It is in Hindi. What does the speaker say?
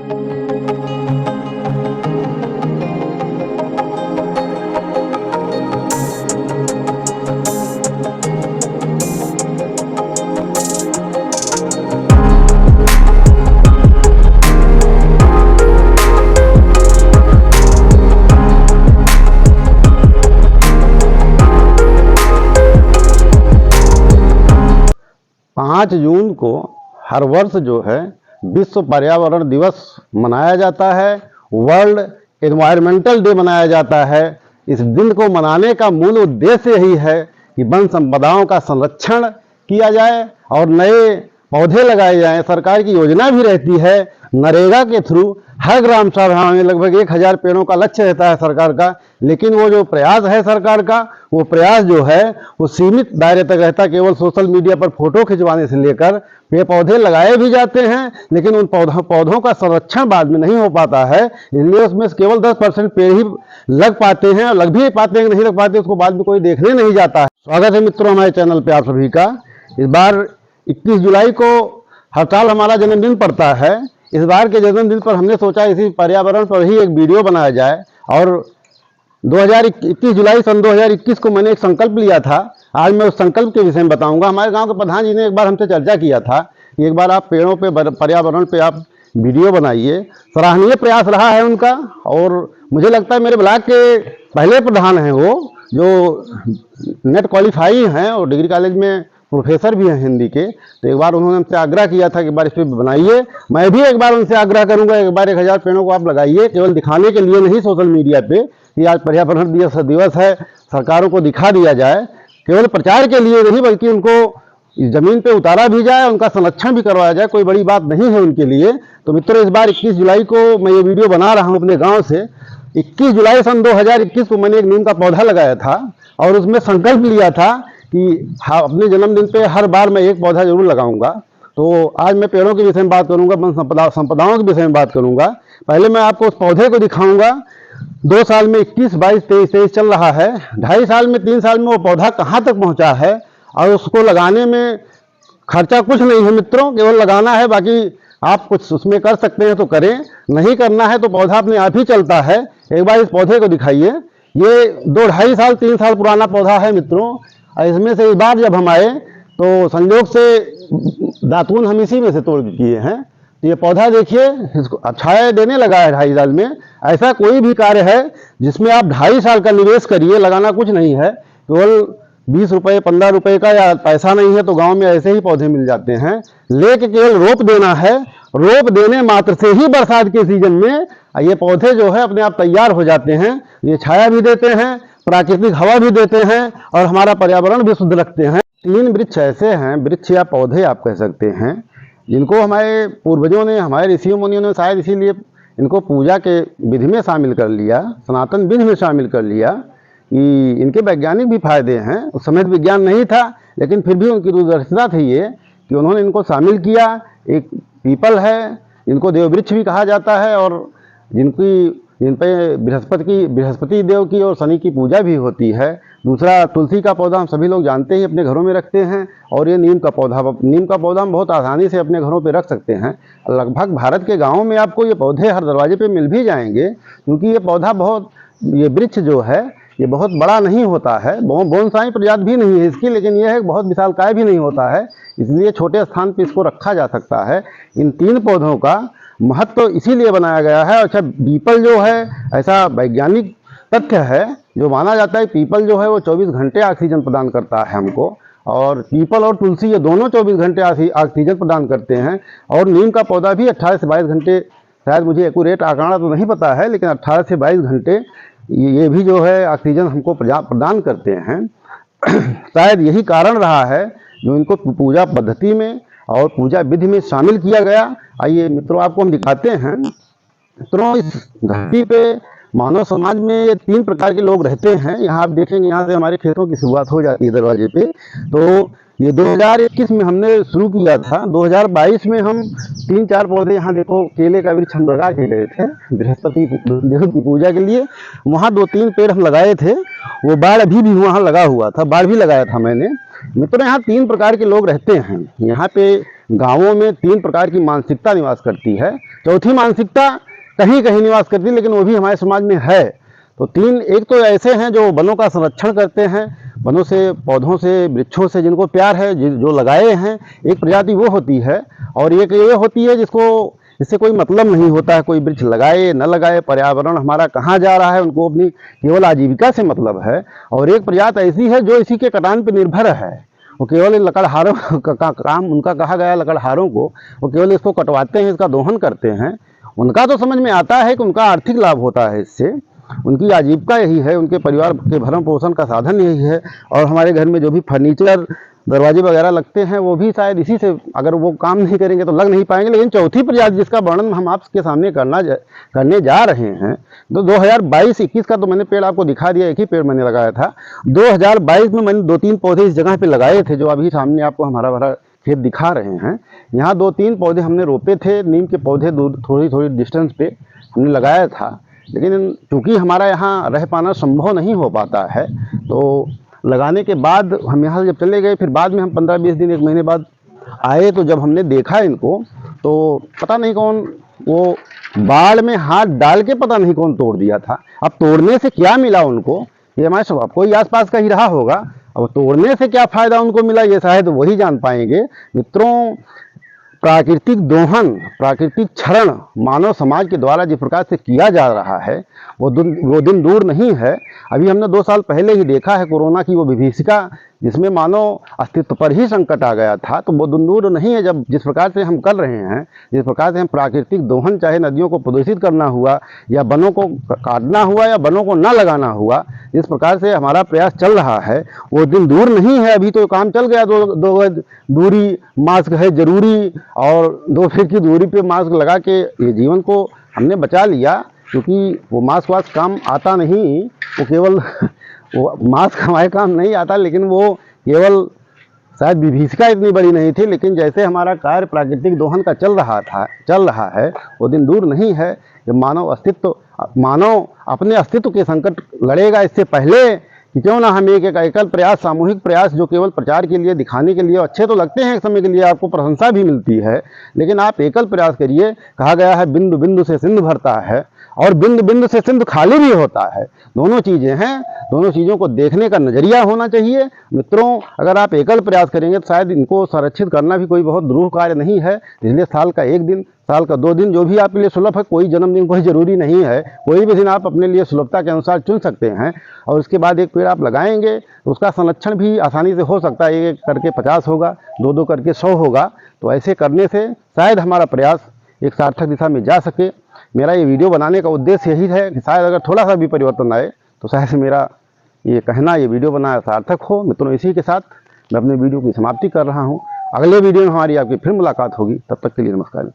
पाँच जून को हर वर्ष जो है विश्व पर्यावरण दिवस मनाया जाता है, वर्ल्ड एनवायरमेंटल डे मनाया जाता है। इस दिन को मनाने का मूल उद्देश्य यही है कि वन संपदाओं का संरक्षण किया जाए और नए पौधे लगाए जाएं। सरकार की योजना भी रहती है नरेगा के थ्रू हर ग्राम सभा में लगभग 1000 पेड़ों का लक्ष्य रहता है सरकार का, लेकिन वो जो प्रयास है सरकार का, वो प्रयास जो है वो सीमित दायरे तक रहता है। केवल सोशल मीडिया पर फोटो खिंचवाने से लेकर पेड़ पौधे लगाए भी जाते हैं, लेकिन उन पौधों का संरक्षण बाद में नहीं हो पाता है। इसलिए उसमें केवल 10% पेड़ ही लग पाते हैं, और लग भी पाते हैं नहीं लग पाते उसको बाद में कोई देखने नहीं जाता है। स्वागत है मित्रों हमारे चैनल पे आप सभी का। इस बार 21 जुलाई को हर साल हमारा जन्मदिन पड़ता है। इस बार के जन्मदिन पर हमने सोचा इसी पर्यावरण पर ही एक वीडियो बनाया जाए, और 21 जुलाई सन 2021 को मैंने एक संकल्प लिया था। आज मैं उस संकल्प के विषय में बताऊंगा। हमारे गांव के प्रधान जी ने एक बार हमसे चर्चा किया था कि एक बार आप पेड़ों पे पर्यावरण पे आप वीडियो बनाइए। सराहनीय प्रयास रहा है उनका, और मुझे लगता है मेरे ब्लॉक के पहले प्रधान हैं वो, जो नेट क्वालिफाई हैं और डिग्री कॉलेज में प्रोफेसर भी हैं हिंदी के। तो एक बार उन्होंने हमसे आग्रह किया था कि एक बार इस पर बनाइए। मैं भी एक बार उनसे आग्रह करूंगा, एक बार 1000 पेड़ों को आप लगाइए, केवल दिखाने के लिए नहीं सोशल मीडिया पे कि आज पर्यावरण दिवस है, सरकारों को दिखा दिया जाए। केवल प्रचार के लिए नहीं बल्कि उनको जमीन पे उतारा भी जाए, उनका संरक्षण भी करवाया जाए। कोई बड़ी बात नहीं है उनके लिए। तो मित्रों इस बार 21 जुलाई को मैं ये वीडियो बना रहा हूँ अपने गाँव से। 21 जुलाई सन 2021 को मैंने एक नीम का पौधा लगाया था, और उसमें संकल्प लिया था कि हाँ अपने जन्मदिन पे हर बार मैं एक पौधा जरूर लगाऊंगा। तो आज मैं पेड़ों के विषय में बात करूंगा, वन संपदाओं के विषय में बात करूंगा। पहले मैं आपको उस पौधे को दिखाऊंगा। 2 साल में 21, 22, 23 चल रहा है। 2.5 साल में 3 साल में वो पौधा कहाँ तक पहुँचा है, और उसको लगाने में खर्चा कुछ नहीं है मित्रों, केवल लगाना है। बाकी आप कुछ उसमें कर सकते हैं तो करें, नहीं करना है तो पौधा अपने आप ही चलता है। एक बार इस पौधे को दिखाइए। ये 2-2.5 साल 3 साल पुराना पौधा है मित्रों। इसमें से इस बार जब हम आए तो संयोग से दातून हम इसी में से तोड़ के किए हैं। तो ये पौधा देखिए, इसको छाया देने लगा है 2.5 साल में। ऐसा कोई भी कार्य है जिसमें आप 2.5 साल का निवेश करिए, लगाना कुछ नहीं है। केवल 20 रुपये 15 रुपये का या पैसा नहीं है तो गांव में ऐसे ही पौधे मिल जाते हैं। लेके केवल रोप देना है। रोप देने मात्र से ही बरसात के सीजन में ये पौधे जो है अपने आप तैयार हो जाते हैं। ये छाया भी देते हैं, प्राकृतिक हवा भी देते हैं, और हमारा पर्यावरण भी शुद्ध रखते हैं। 3 वृक्ष ऐसे हैं, वृक्ष या पौधे आप कह सकते हैं, जिनको हमारे पूर्वजों ने, हमारे ऋषियों मुनियों ने शायद इसीलिए इनको पूजा के विधि में शामिल कर लिया, सनातन विधि में शामिल कर लिया कि इनके वैज्ञानिक भी फायदे हैं। उस समय विज्ञान नहीं था, लेकिन फिर भी उनकी दूरदर्शिता थी ये कि उन्होंने इनको शामिल किया। एक पीपल है, इनको देववृक्ष भी कहा जाता है, और जिन पे बृहस्पति देव की और शनि की पूजा भी होती है। दूसरा तुलसी का पौधा हम सभी लोग जानते ही अपने घरों में रखते हैं, और ये नीम का पौधा हम बहुत आसानी से अपने घरों पे रख सकते हैं। लगभग भारत के गाँवों में आपको ये पौधे हर दरवाजे पे मिल भी जाएंगे, क्योंकि ये पौधा ये वृक्ष जो है ये बहुत बड़ा नहीं होता है, बोनसाई प्रजाति भी नहीं है इसकी, लेकिन यह है बहुत विशालकाय भी नहीं होता है, इसलिए छोटे स्थान पर इसको रखा जा सकता है। इन 3 पौधों का महत्व तो इसीलिए बनाया गया है। अच्छा, पीपल जो है, ऐसा वैज्ञानिक तथ्य है जो माना जाता है, पीपल जो है वो 24 घंटे ऑक्सीजन प्रदान करता है हमको, और पीपल और तुलसी ये दोनों 24 घंटे ऑक्सीजन प्रदान करते हैं। और नीम का पौधा भी 18 से 22 घंटे, शायद मुझे एक्यूरेट आंकड़ा तो नहीं पता है, लेकिन 18 से 22 घंटे ये भी जो है ऑक्सीजन हमको प्रदान करते हैं। शायद यही कारण रहा है जो इनको पूजा पद्धति में और पूजा विधि में शामिल किया गया। आइए मित्रों आपको हम दिखाते हैं। मित्रों इस धरती पे मानव समाज में ये 3 प्रकार के लोग रहते हैं। यहाँ आप देखेंगे, यहाँ से हमारे खेतों की शुरुआत हो जाती है दरवाजे पे। तो ये 2021 में हमने शुरू किया था। 2022 में हम 3-4 पौधे, यहाँ देखो केले का वृक्ष हम लगा के गए थे बृहस्पति देव की पूजा के लिए। वहाँ 2-3 पेड़ हम लगाए थे। वो बाढ़ अभी भी वहाँ लगा हुआ था, बाढ़ भी लगाया था मैंने। मित्रों यहाँ 3 प्रकार के लोग रहते हैं। यहाँ पे गांवों में 3 प्रकार की मानसिकता निवास करती है। चौथी मानसिकता कहीं कहीं निवास करती है, लेकिन वो भी हमारे समाज में है। तो तीन, एक तो ऐसे हैं जो वनों का संरक्षण करते हैं, वनों से, पौधों से, वृक्षों से जिनको प्यार है, जो लगाए हैं। एक प्रजाति वो होती है, और एक ये होती है जिसको, इससे कोई मतलब नहीं होता है, कोई वृक्ष लगाए न लगाए, पर्यावरण हमारा कहाँ जा रहा है, उनको अपनी केवल आजीविका से मतलब है। और एक प्रजाति ऐसी है जो इसी के कटान पर निर्भर है, वो केवल लकड़हारों का काम, उनका कहा गया लकड़हारों को, वो केवल इसको कटवाते हैं, इसका दोहन करते हैं। उनका तो समझ में आता है कि उनका आर्थिक लाभ होता है इससे, उनकी आजीविका यही है, उनके परिवार के भरण पोषण का साधन यही है। और हमारे घर में जो भी फर्नीचर, दरवाजे वगैरह लगते हैं, वो भी शायद इसी से, अगर वो काम नहीं करेंगे तो लग नहीं पाएंगे। लेकिन चौथी प्रजाति जिसका वर्णन हम आपके सामने करने जा रहे हैं, तो 2022-21 का तो मैंने पेड़ आपको दिखा दिया, एक ही पेड़ मैंने लगाया था। 2022 में मैंने 2-3 पौधे इस जगह पे लगाए थे, जो अभी सामने आपको हमारा भरा खेत दिखा रहे हैं। यहाँ 2-3 पौधे हमने रोपे थे, नीम के पौधे थोड़ी थोड़ी डिस्टेंस पे हमने लगाया था। लेकिन चूँकि हमारा यहाँ रह पाना संभव नहीं हो पाता है, तो लगाने के बाद हम यहाँ जब चले गए, फिर बाद में हम 15-20 दिन, 1 महीने बाद आए, तो जब हमने देखा इनको, तो पता नहीं कौन वो बाढ़ में हाथ डाल के पता नहीं कौन तोड़ दिया था। अब तोड़ने से क्या मिला उनको, ये हमारे स्वभाव, कोई आसपास का ही रहा होगा। अब तोड़ने से क्या फायदा उनको मिला, ये शायद वही जान पाएंगे। मित्रों, प्राकृतिक दोहन, प्राकृतिक क्षरण मानव समाज के द्वारा जिस प्रकार से किया जा रहा है, वो दिन दूर नहीं है। अभी हमने 2 साल पहले ही देखा है कोरोना की वो विभीषिका, जिसमें मानव अस्तित्व पर ही संकट आ गया था। तो वो दिन दूर नहीं है, जब जिस प्रकार से हम कर रहे हैं, जिस प्रकार से हम प्राकृतिक दोहन, चाहे नदियों को प्रदूषित करना हुआ, या वनों को काटना हुआ, या वनों को न लगाना हुआ, जिस प्रकार से हमारा प्रयास चल रहा है, वो दिन दूर नहीं है। अभी तो काम चल गया, 2 गज दूरी, मास्क है जरूरी, और 2 फीट की दूरी पे मास्क लगा के ये जीवन को हमने बचा लिया। क्योंकि वो मास्क वास्क काम आता नहीं, वो केवल वो मास्क हमारे काम नहीं आता, लेकिन वो केवल शायद विभीषिका इतनी बड़ी नहीं थी। लेकिन जैसे हमारा कार्य प्राकृतिक दोहन का चल रहा है, वो दिन दूर नहीं है जब मानव अपने अस्तित्व के संकट लड़ेगा। इससे पहले कि क्यों ना हम एक एकल प्रयास, सामूहिक प्रयास, जो केवल प्रचार के लिए, दिखाने के लिए अच्छे तो लगते हैं एक समय के लिए, आपको प्रशंसा भी मिलती है, लेकिन आप एकल प्रयास करिए। कहा गया है बिंदु बिंदु से सिंधु भरता है, और बिंदु बिंदु से सिंधु खाली भी होता है। दोनों चीज़ें हैं, दोनों चीज़ों को देखने का नज़रिया होना चाहिए। मित्रों, अगर आप एकल प्रयास करेंगे तो शायद इनको संरक्षित करना भी कोई बहुत दुरूह कार्य नहीं है। इसलिए साल का 1 दिन, साल का 2 दिन, जो भी आपके लिए सुलभ है, कोई जन्मदिन कोई ज़रूरी नहीं है, कोई भी दिन आप अपने लिए सुलभता के अनुसार चुन सकते हैं। और उसके बाद एक पेड़ आप लगाएंगे तो उसका संरक्षण भी आसानी से हो सकता है। 1 करके 50 होगा, 2 करके 100 होगा। तो ऐसे करने से शायद हमारा प्रयास एक सार्थक दिशा में जा सके। मेरा ये वीडियो बनाने का उद्देश्य यही है कि शायद अगर थोड़ा सा भी परिवर्तन आए तो शायद मेरा ये कहना, ये वीडियो बनाना सार्थक हो। मित्रों, इसी के साथ मैं अपने वीडियो की समाप्ति कर रहा हूँ। अगले वीडियो में हमारी आपकी फिर मुलाकात होगी, तब तक के लिए नमस्कार।